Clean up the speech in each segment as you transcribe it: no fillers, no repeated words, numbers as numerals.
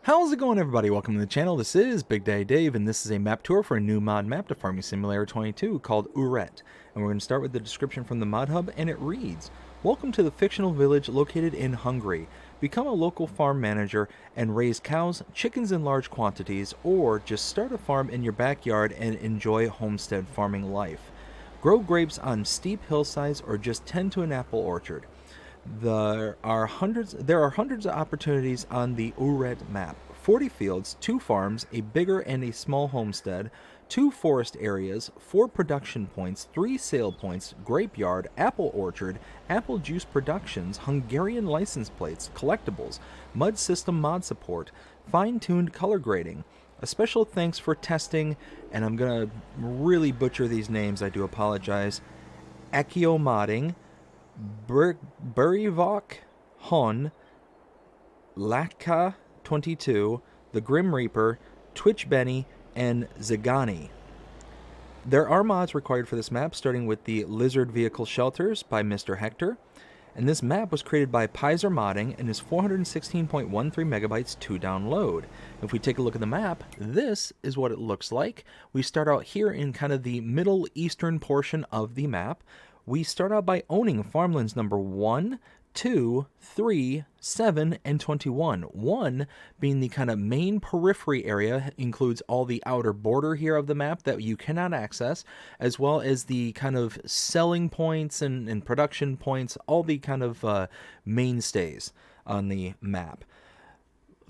How's it going, everybody? Welcome to the channel. This is Big Daddy Dave, and this is a map tour for a new mod map to Farming Simulator 22 called Újrét. And we're going to start with the description from the mod hub, and it reads, "Welcome to the fictional village located in Hungary. Become a local farm manager and raise cows, chickens in large quantities, or just start a farm in your backyard and enjoy homestead farming life. Grow grapes on steep hillsides or just tend to an apple orchard. There are hundreds of opportunities on the Újrét map. 40 fields, 2 farms, a bigger and a small homestead, 2 forest areas, 4 production points, 3 sale points, grape yard, apple orchard, apple juice productions, Hungarian license plates, collectibles, mud system mod support, fine-tuned color grading. A special thanks for testing," and I'm going to really butcher these names, I do apologize, Ekio Modding, Burivok, Hon, Latka 22, The Grim Reaper, Twitch Benny, and Zagani. There are mods required for this map, starting with the Lizard Vehicle Shelters by Mr. Hector. And this map was created by Pazor modding and is 416.13 megabytes to download. If we take a look at the map, this is what it looks like. We start out here in kind of the middle eastern portion of the map. We start out by owning farmlands number 1, 2, 3, 7, and 21. 1 being the kind of main periphery area, includes all the outer border here of the map that you cannot access, as well as the kind of selling points and production points, all the kind of mainstays on the map.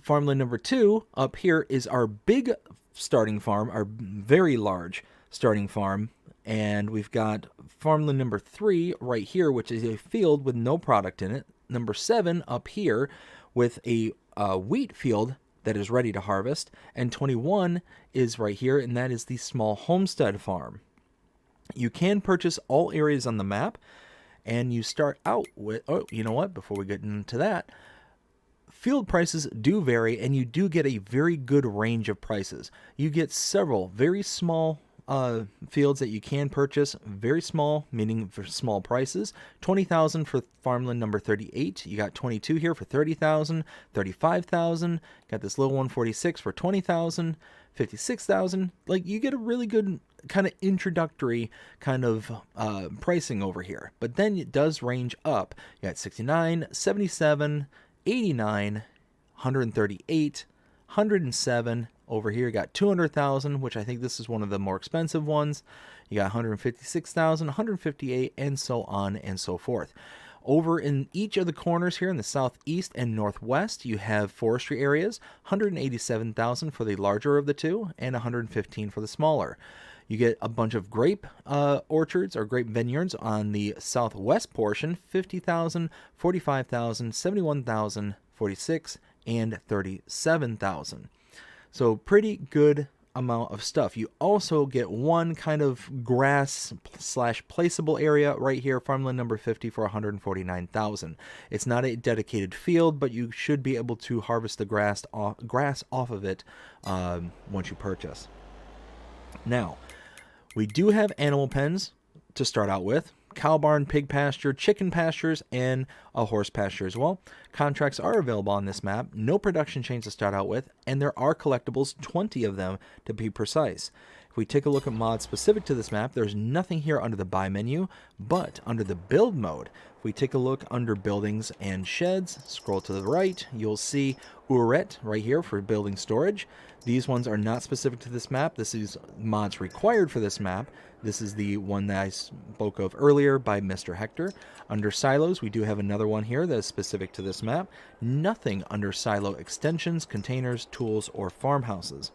Farmland number 2 up here is our big starting farm, our very large starting farm. And we've got farmland number 3 right here, which is a field with no product in it. Number 7 up here with a wheat field that is ready to harvest. And 21 is right here, and that is the small homestead farm. You can purchase all areas on the map, and you start out with, oh, you know what, before we get into that, field prices do vary, and you do get a very good range of prices. You get several very small fields that you can purchase, very small, meaning for small prices. 20,000 for farmland number 38. You got 22 here for 30,000, 35,000. Got this little one 46 for 20,000, 56,000. Like, you get a really good kind of introductory kind of pricing over here. But then it does range up. You got 69, 77, 89, 138, 107. Over here, you got 200,000, which I think this is one of the more expensive ones. You got 156,000, 158, and so on and so forth. Over in each of the corners here in the southeast and northwest, you have forestry areas, 187,000 for the larger of the two, and 115 for the smaller. You get a bunch of grape orchards or grape vineyards on the southwest portion, 50,000, 45,000, 71,000, 46, and 37,000. So pretty good amount of stuff. You also get one kind of grass slash placeable area right here, farmland number 50 for 149,000. It's not a dedicated field, but you should be able to harvest the grass off of it once you purchase. Now, we do have animal pens to start out with. Cow barn, pig pasture, chicken pastures, and a horse pasture as well. Contracts are available on this map. No production chains to start out with, and there are collectibles, 20 of them to be precise. If we take a look at mods specific to this map, there's nothing here under the buy menu, but under the build mode, if we take a look under buildings and sheds, scroll to the right, you'll see Újrét right here for building storage. These ones are not specific to this map. This is mods required for this map. This is the one that I spoke of earlier by Mr. Hector. Under silos, we do have another one here that is specific to this map. Nothing under silo extensions, containers, tools, or farmhouses.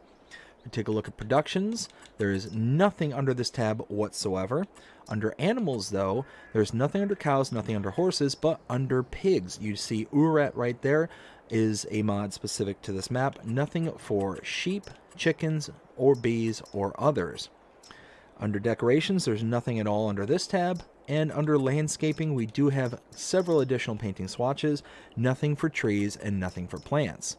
If we take a look at productions, there is nothing under this tab whatsoever. Under animals, though, there's nothing under cows, nothing under horses, but under pigs. You see Újrét right there is a mod specific to this map. Nothing for sheep, chickens, or bees, or others. Under decorations, there's nothing at all under this tab. And under landscaping, we do have several additional painting swatches, nothing for trees and nothing for plants.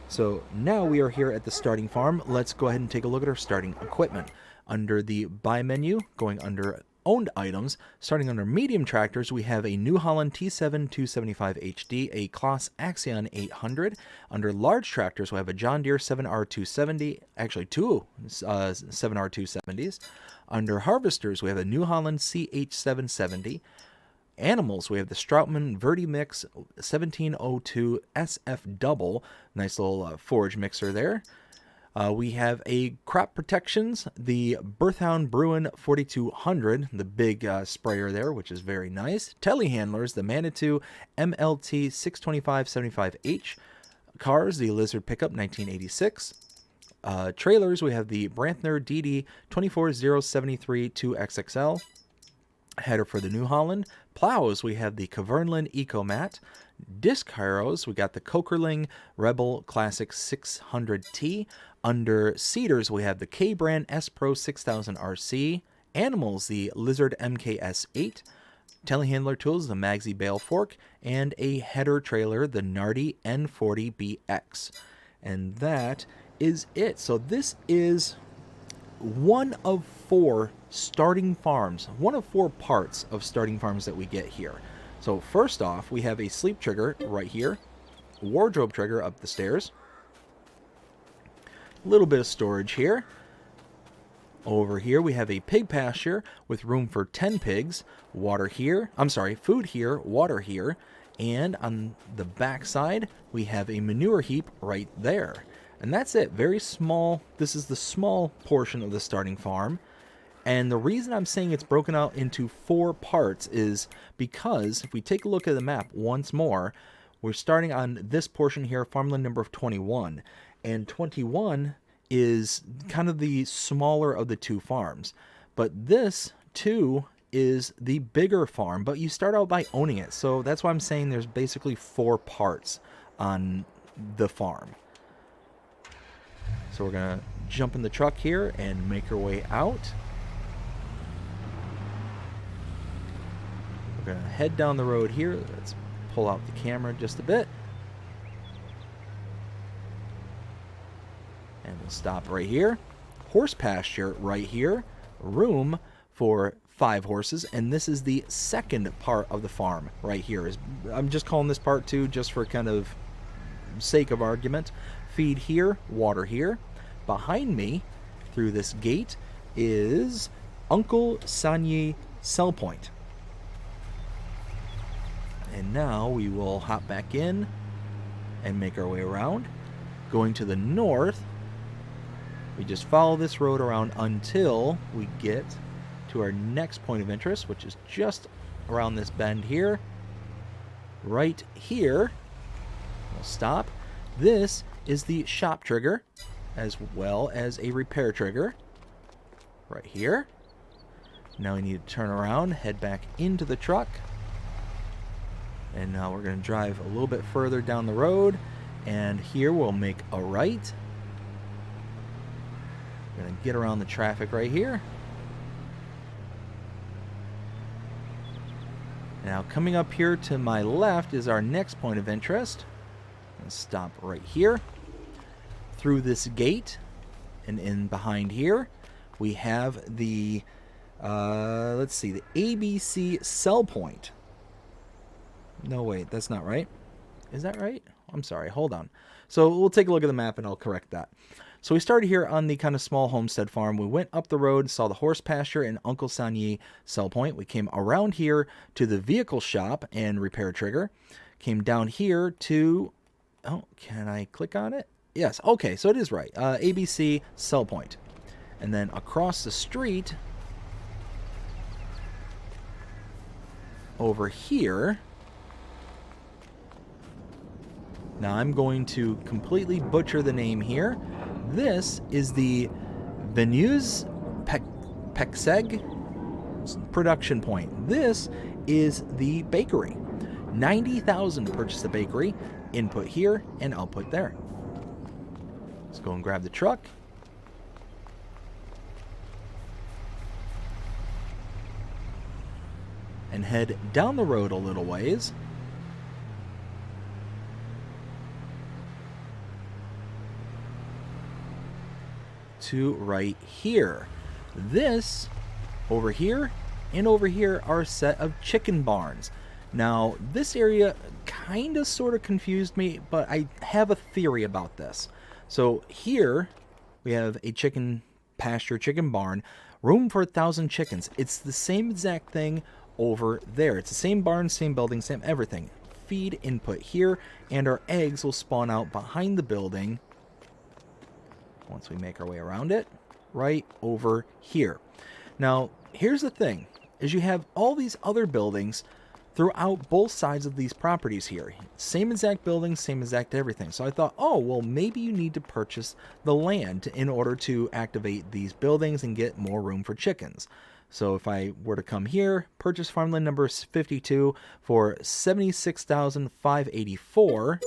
So now we are here at the starting farm. Let's go ahead and take a look at our starting equipment. Under the buy menu, going under owned items. Starting under medium tractors, we have a New Holland T7 275 HD, a Kloss Axion 800. Under large tractors, we have a John Deere 7R270, actually two 7R270s. Under harvesters, we have a New Holland CH770. Animals, we have the Stroutman Vertimix 1702 SF Double. Nice little forage mixer there. We have a crop protections, the Berthound Bruin 4200, the big sprayer there, which is very nice. Telehandlers, the Manitou MLT 625-75H. Cars, the Lizard Pickup 1986. Trailers, we have the Brantner DD 24073 2XXL. Header for the New Holland. Plows, we have the Kverneland EcoMat. Disc harrows, we got the Kokerling Rebel Classic 600T. Under seeders, we have the K-Brand S Pro 6000 RC. Animals, the Lizard MKS8. Telehandler tools, the Magsy Bale Fork. And a header trailer, the Nardi N40BX. And that is it. So this is one of four starting farms, one of four parts of starting farms that we get here. So first off, we have a sleep trigger right here, wardrobe trigger up the stairs, a little bit of storage here. Over here we have a pig pasture with room for 10 pigs, water here, food here, water here, and on the back side we have a manure heap right there. And that's it, very small. This is the small portion of the starting farm. And the reason I'm saying it's broken out into four parts is because if we take a look at the map once more, we're starting on this portion here, farmland number 21. And 21 is kind of the smaller of the two farms. But this, too, is the bigger farm. But you start out by owning it. So that's why I'm saying there's basically four parts on the farm. So we're going to jump in the truck here and make our way out. We're going to head down the road here. Let's pull out the camera just a bit. And we'll stop right here. Horse pasture right here. Room for 5 horses. And this is the second part of the farm right here. I'm just calling this part 2 just for kind of sake of argument. Feed here, water here. Behind me, through this gate, is Uncle Sanye Sell Point. And now we will hop back in and make our way around. Going to the north, we just follow this road around until we get to our next point of interest, which is just around this bend here. Right here, we'll stop. This is the shop trigger, as well as a repair trigger right here. Now we need to turn around, head back into the truck. And now we're going to drive a little bit further down the road. And here we'll make a right. We're going to get around the traffic right here. Now coming up here to my left is our next point of interest. Let's stop right here. Through this gate and in behind here we have the let's see, the ABC Sell Point. No, wait, that's not right. Is that right? I'm sorry, hold on. So we'll take a look at the map and I'll correct that. So we started here on the kind of small homestead farm. We went up the road, saw the horse pasture and Uncle Sanye Sell Point. We came around here to the vehicle shop and repair trigger. Came down here to, oh, can I click on it? Yes, okay, so it is right. ABC Sell Point. And then across the street, over here, now I'm going to completely butcher the name here. This is the Venus Pexeg production point. This is the bakery. 90,000 to purchase the bakery. Input here and output there. Let's go and grab the truck. And head down the road a little ways. To right here. This over here and over here are a set of chicken barns. Now, this area kind of sort of confused me, but I have a theory about this. So here we have a chicken pasture, chicken barn, room for 1,000 chickens. It's the same exact thing over there. It's the same barn, same building, same everything. Feed input here, and our eggs will spawn out behind the building once we make our way around it, right over here. Now, here's the thing, is you have all these other buildings throughout both sides of these properties here. Same exact buildings, same exact everything. So I thought, oh, well, maybe you need to purchase the land in order to activate these buildings and get more room for chickens. So if I were to come here, purchase farmland number 52 for $76,584,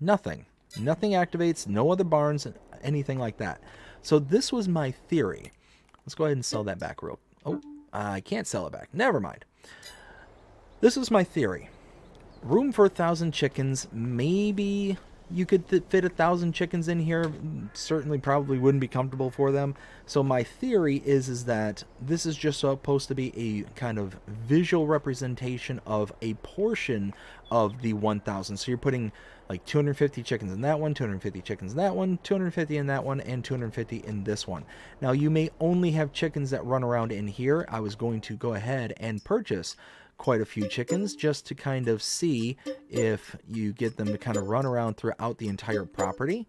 nothing. Nothing activates, no other barns, anything like that. So this was my theory. Let's go ahead and sell that back real. Oh, I can't sell it back. Never mind. This was my theory. Room for 1,000 chickens. Maybe you could fit 1,000 chickens in here. Certainly probably wouldn't be comfortable for them. So my theory is that this is just supposed to be a kind of visual representation of a portion of the 1,000. So you're putting like 250 chickens in that one, 250 chickens in that one, 250 in that one, and 250 in this one. Now you may only have chickens that run around in here. I was going to go ahead and purchase quite a few chickens just to kind of see if you get them to kind of run around throughout the entire property.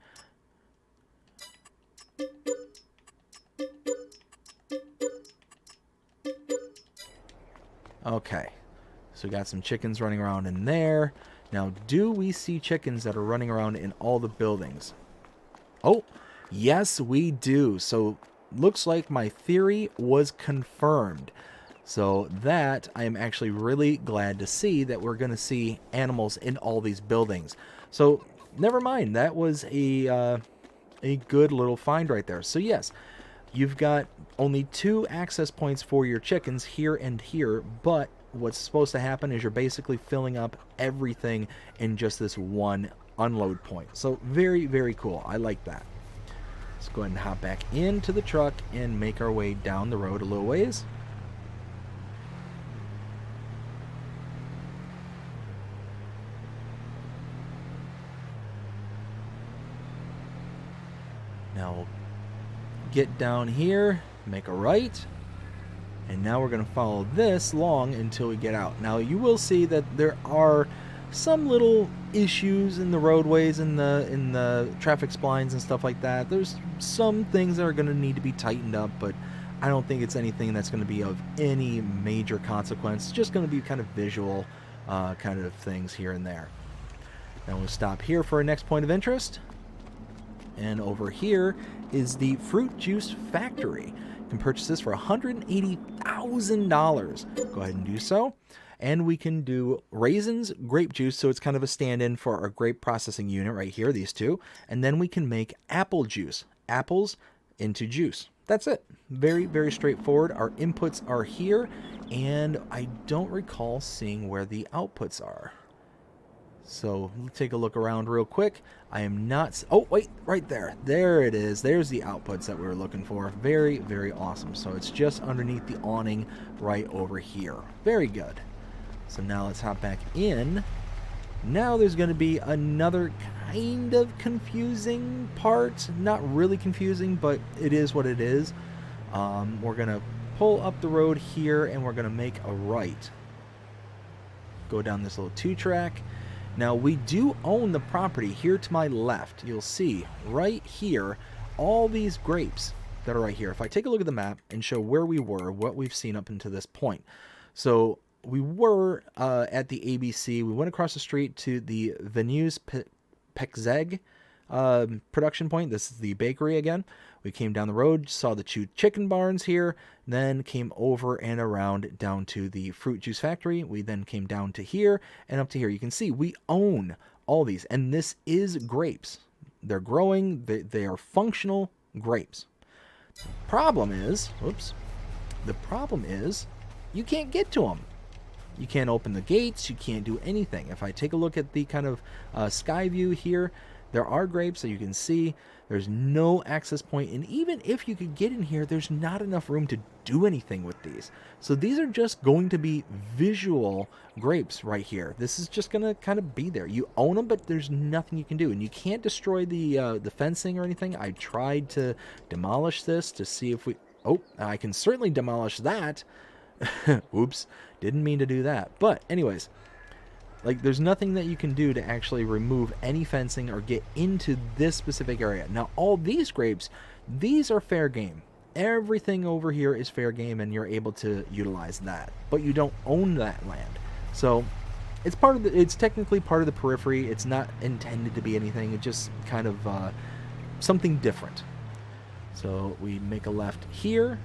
Okay, so we got some chickens running around in there. Now, do we see chickens that are running around in all the buildings? Oh, yes, we do. So looks like my theory was confirmed. So that I am actually really glad to see that we're going to see animals in all these buildings. So never mind, that was a good little find right there. So yes, you've got only 2 access points for your chickens here and here, but what's supposed to happen is you're basically filling up everything in just this one unload point. So very, very cool. I like that. Let's go ahead and hop back into the truck and make our way down the road a little ways. Now we'll get down here, make a right, and now we're going to follow this long until we get out. Now you will see that there are some little issues in the roadways, in the traffic splines and stuff like that. There's some things that are going to need to be tightened up, but I don't think it's anything that's going to be of any major consequence. It's just going to be kind of visual kind of things here and there. Now we'll stop here for our next point of interest. And over here is the fruit juice factory. You can purchase this for $180,000. Go ahead and do so. And we can do raisins, grape juice, so it's kind of a stand-in for our grape processing unit right here, these two. And then we can make apple juice, apples into juice. That's it. Very, very straightforward. Our inputs are here, and I don't recall seeing where the outputs are. So let's take a look around real quick. I am not... Oh, wait, right there. There it is. There's the outputs that we were looking for. Very, very awesome. So it's just underneath the awning right over here. Very good. So now let's hop back in. Now there's going to be another kind of confusing part. Not really confusing, but it is what it is. We're going to pull up the road here, and we're going to make a right. Go down this little 2-track. Now, we do own the property here to my left. You'll see right here all these grapes that are right here. If I take a look at the map and show where we were, what we've seen up until this point. So we were at the ABC. We went across the street to the Venue's Pexeg production point. This is the bakery again. We came down the road, saw the 2 chicken barns here, then came over and around down to the fruit juice factory. We then came down to here and up to here. You can see we own all these, and this is grapes. They're growing. They are functional grapes. The problem is, you can't get to them. You can't open the gates. You can't do anything. If I take a look at the kind of sky view here, There are grapes that you can see. There's no access point, and even if you could get in here, there's not enough room to do anything with these. So these are just going to be visual grapes right here. This is just going to kind of be there. You own them, but there's nothing you can do, and you can't destroy the fencing or anything. I tried to demolish this to see if we... Oh, I can certainly demolish that. Oops, didn't mean to do that. But anyways, like, there's nothing that you can do to actually remove any fencing or get into this specific area. Now, all these grapes, these are fair game. Everything over here is fair game, and you're able to utilize that. But you don't own that land. So it's part of the, it's technically part of the periphery. It's not intended to be anything. It's just kind of something different. So we make a left here.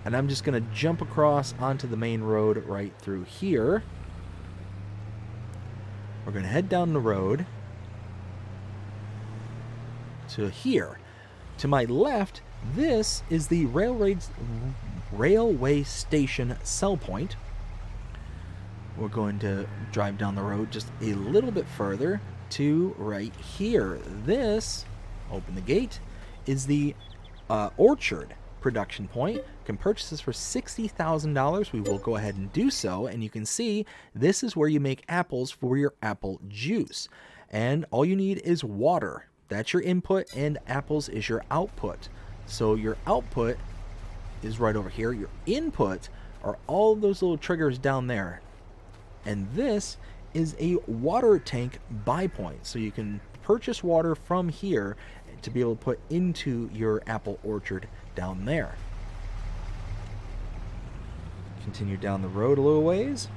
And I'm just going to jump across onto the main road right through here. We're going to head down the road to here. To my left, this is the railway station sell point. We're going to drive down the road just a little bit further to right here. This, open the gate, is the orchard production point. Can purchase this for $60,000. We will go ahead and do so, and you can see this is where you make apples for your apple juice, and all you need is water. That's your input, and apples is your output. So your output is right over here. Your input are all those little triggers down there, and this is a water tank buy point, so you can purchase water from here to be able to put into your apple orchard down there. Continue down the road a little ways.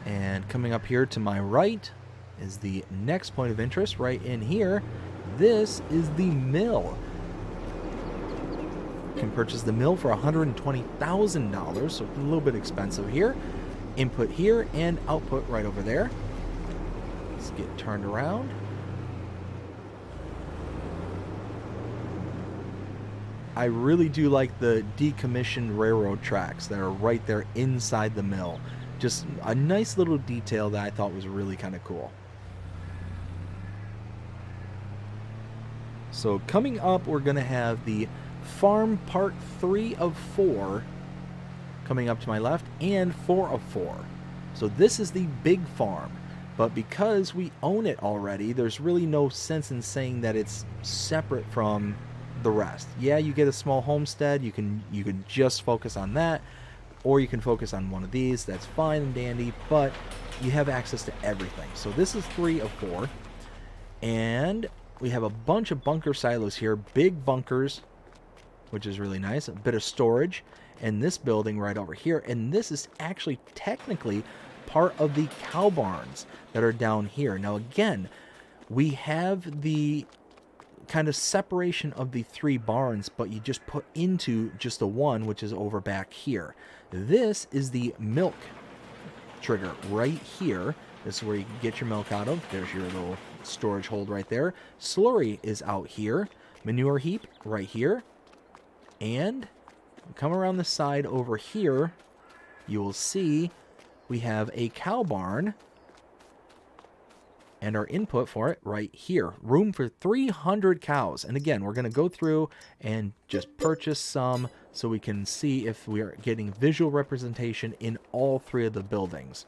And coming up here to my right is the next point of interest right in here. This is the mill. You can purchase the mill for $120,000, so a little bit expensive here. Input here and output right over there. Let's get turned around. I really do like the decommissioned railroad tracks that are right there inside the mill. Just a nice little detail that I thought was really kind of cool. So coming up, we're going to have the farm part 3 of 4 coming up to my left, and 4 of 4. So this is the big farm. But because we own it already, there's really no sense in saying that it's separate from the rest. Yeah, you get a small homestead, you can just focus on that, or you can focus on one of these. That's fine and dandy, but you have access to everything. So this is 3 of 4, and we have a bunch of bunker silos here, big bunkers, which is really nice. A bit of storage, and this building right over here, and this is actually technically part of the cow barns that are down here. Now again, we have the kind of separation of the 3 barns, but you just put into just the one, which is over back here. This is the milk trigger right here. This is where you can get your milk out of. There's your little storage hold right there. Slurry is out here. Manure heap right here. And come around the side over here, you will see we have a cow barn and our input for it right here. Room for 300 cows. And again, we're going to go through and just purchase some so we can see if we are getting visual representation in all 3 of the buildings.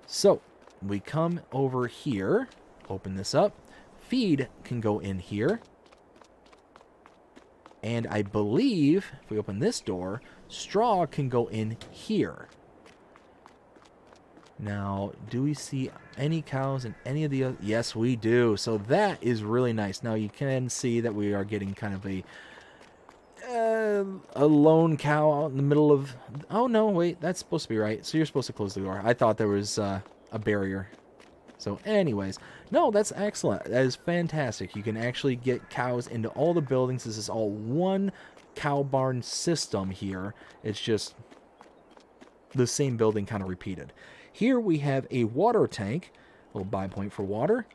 So we come over here, open this up. Feed can go in here. And I believe if we open this door, straw can go in here. Now, do we see any cows in any of the other? Yes, we do. So that is really nice. Now, you can see that we are getting kind of a lone cow out in the middle of... Oh, no, wait. That's supposed to be right. So you're supposed to close the door. I thought there was a barrier. So anyways, no, that's excellent. That is fantastic. You can actually get cows into all the buildings. This is all one cow barn system here. It's just the same building kind of repeated. Here we have a water tank, a little buy point for water.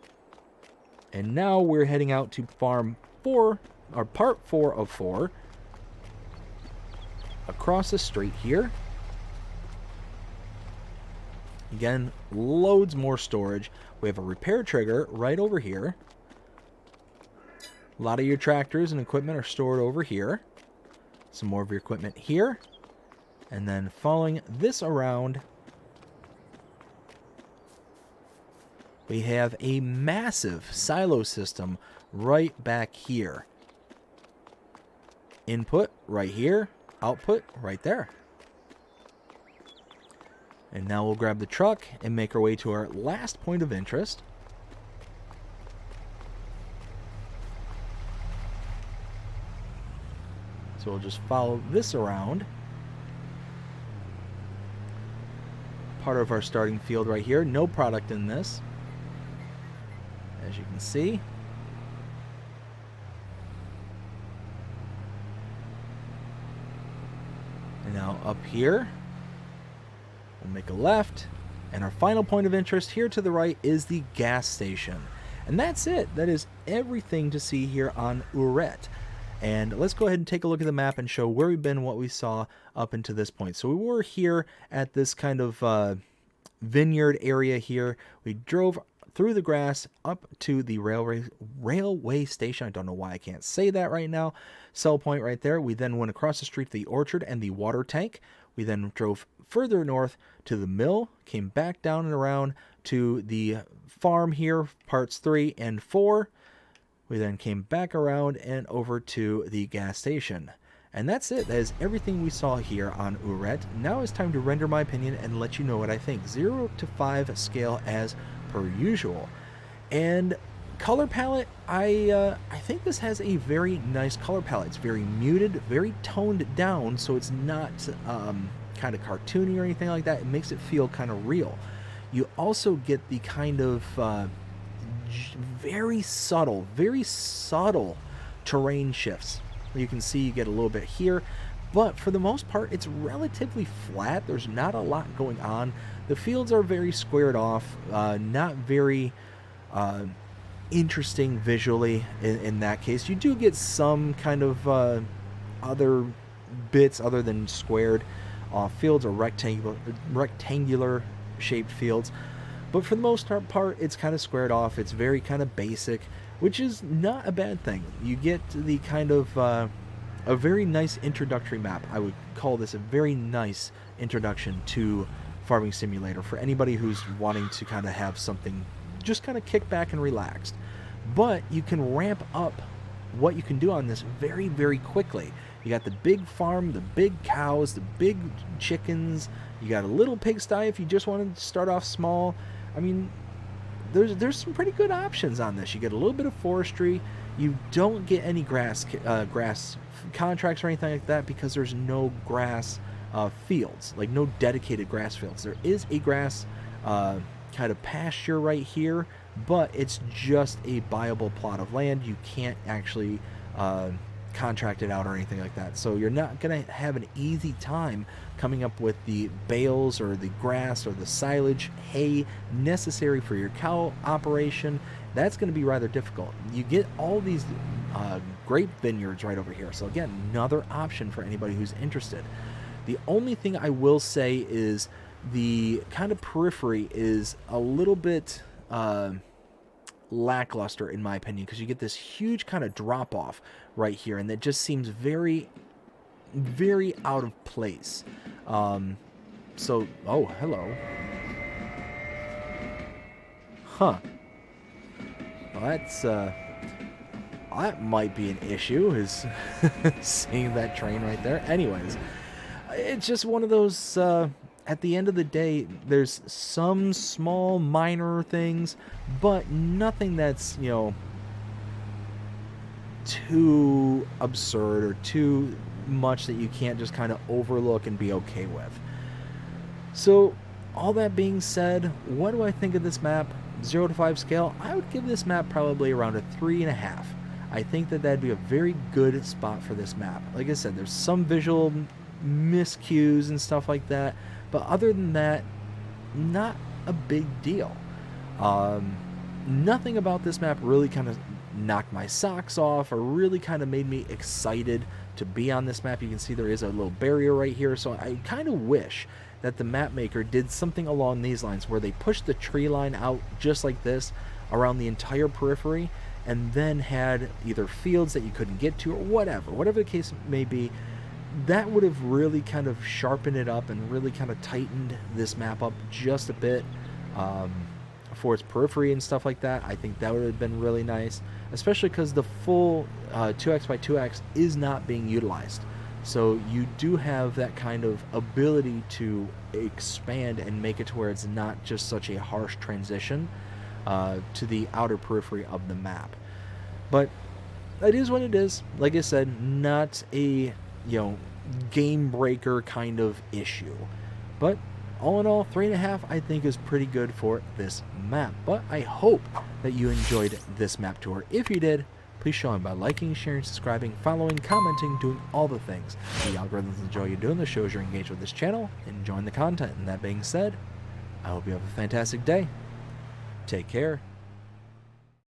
And now we're heading out to farm 4, or part 4 of 4. across the street here. Again, loads more storage. We have a repair trigger right over here. A lot of your tractors and equipment are stored over here. Some more of your equipment here. And then following this around, we have a massive silo system right back here. Input right here, output right there. And now we'll grab the truck and make our way to our last point of interest. So we'll just follow this around. Part of our starting field right here. No product in this, as you can see. And now up here, we'll make a left. And our final point of interest here to the right is the gas station. And that's it. That is everything to see here on Újrét. And let's go ahead and take a look at the map and show where we've been, what we saw up until this point. So we were here at this kind of vineyard area here. We drove through the grass up to the railway station. I don't know why I can't say that right now. Sell point right there. We then went across the street to the orchard and the water tank. We then drove further north to the mill, came back down and around to the farm here, parts 3 and 4. We then came back around and over to the gas station. And that's it. That is everything we saw here on Újrét. Now it's time to render my opinion and let you know what I think. 0 to 5 scale as per usual. And color palette, I think this has a very nice color palette. It's very muted, very toned down, so it's not kind of cartoony or anything like that. It makes it feel kind of real. You also get the kind of very subtle terrain shifts. You can see you get a little bit here, but for the most part it's relatively flat. There's not a lot going on. The fields are very squared off, not very interesting visually in that case. You do get some kind of other bits other than squared fields or rectangular shaped fields. But for the most part, it's kind of squared off. It's very kind of basic, which is not a bad thing. You get the kind of a very nice introductory map. I would call this a very nice introduction to Farming Simulator for anybody who's wanting to kind of have something just kind of kick back and relaxed. But you can ramp up what you can do on this very, very quickly. You got the big farm, the big cows, the big chickens. You got a little pigsty if you just wanted to start off small. I mean, there's some pretty good options on this. You get a little bit of forestry. You don't get any grass contracts or anything like that because there's no grass fields, like no dedicated grass fields. There is a grass kind of pasture right here, but it's just a buyable plot of land. You can't actually contract it out or anything like that. So you're not going to have an easy time coming up with the bales or the grass or the silage hay necessary for your cow operation. That's going to be rather difficult. You get all these grape vineyards right over here. So again, another option for anybody who's interested. The only thing I will say is the kind of periphery is a little bit lackluster in my opinion, because you get this huge kind of drop off right here, and that just seems very, very out of place. So, oh, hello. Huh. Well, that's that might be an issue, is seeing that train right there. Anyways, it's just one of those, at the end of the day, there's some small minor things, but nothing that's, you know, too absurd or too much that you can't just kind of overlook and be okay with. So, all that being said, what do I think of this map? 0 to 5 scale, I would give this map probably around a 3.5. I think that that'd be a very good spot for this map. Like I said, there's some visual miscues and stuff like that, but other than that, not a big deal. Nothing about this map really kind of knocked my socks off or really kind of made me excited to be on this map. You can see there is a little barrier right here, so I kind of wish that the map maker did something along these lines where they pushed the tree line out just like this around the entire periphery, and then had either fields that you couldn't get to or whatever the case may be. That would have really kind of sharpened it up and really kind of tightened this map up just a bit for its periphery and stuff like that. I think that would have been really nice, especially because the full 2x by 2x is not being utilized. So you do have that kind of ability to expand and make it to where it's not just such a harsh transition to the outer periphery of the map. But it is what it is. Like I said, not a game breaker kind of issue. But all in all, 3.5 I think is pretty good for this map. But I hope that you enjoyed this map tour. If you did, please show them by liking, sharing, subscribing, following, commenting, doing all the things the algorithms enjoy you doing. The shows you're engaged with this channel, enjoying the content. And that being said, I hope you have a fantastic day. Take care.